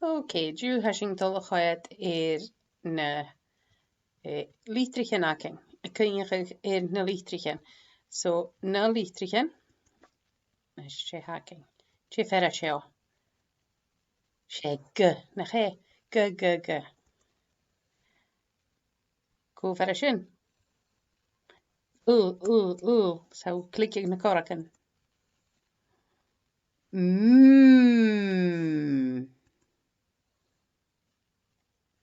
Okay, dú hasing dul chuid na lítrichen aking. A cynnig na lítrichen. So na lítrichen sé haking. Sé fer seo. Sé g na ché g. Go fer sin. So klik ik na koraken.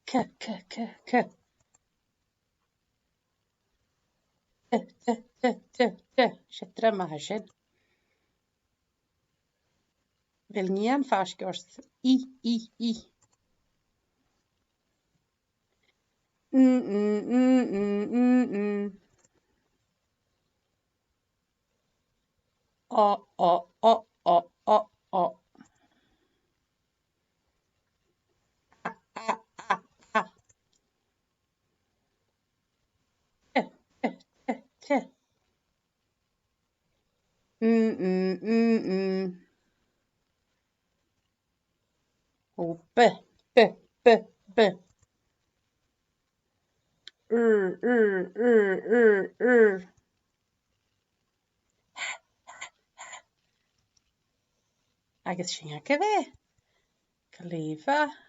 K. Sé drama sin. Vil nían fásgorst. I. O. T. O. B. Agus sin go bheith. Clefa.